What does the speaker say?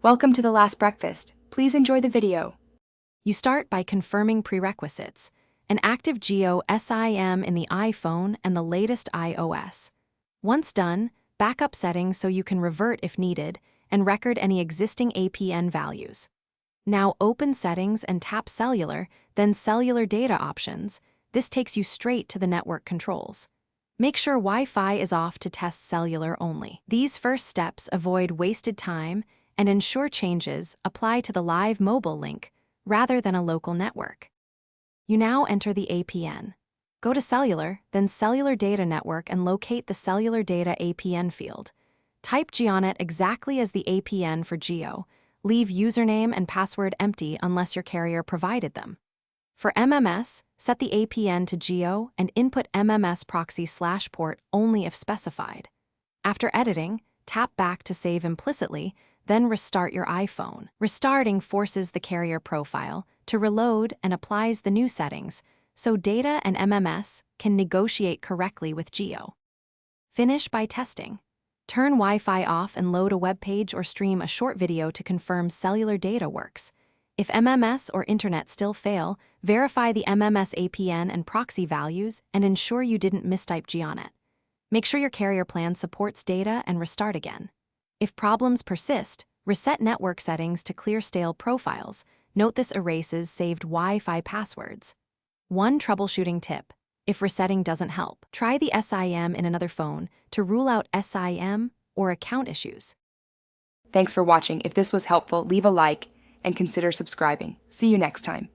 Welcome to the last breakfast. Please enjoy the video. You start by confirming prerequisites: an active Jio SIM in the iPhone and the latest iOS. Once done, backup settings so you can revert if needed and record any existing APN values. Now open Settings and tap Cellular, then Cellular Data Options. This takes you straight to the network controls. Make sure Wi-Fi is off to test cellular only. These first steps avoid wasted time and ensure changes apply to the live mobile link rather than a local network. You now enter the APN. Go to Cellular, then Cellular Data Network and locate the Cellular Data APN field. Type GeoNet exactly as the APN for Jio. Leave username and password empty unless your carrier provided them. For MMS, set the APN to Jio and input MMS proxy/port only if specified. After editing, tap back to save implicitly, then restart your iPhone. Restarting forces the carrier profile to reload and applies the new settings, so data and MMS can negotiate correctly with Jio. Finish by testing. Turn Wi-Fi off and load a web page or stream a short video to confirm cellular data works. If MMS or internet still fail, verify the MMS APN and proxy values and ensure you didn't mistype GeoNet. Make sure your carrier plan supports data and restart again. If problems persist, reset network settings to clear stale profiles. Note this erases saved Wi-Fi passwords. One troubleshooting tip: if resetting doesn't help, try the SIM in another phone to rule out SIM or account issues. Thanks for watching. If this was helpful, leave a like and consider subscribing. See you next time.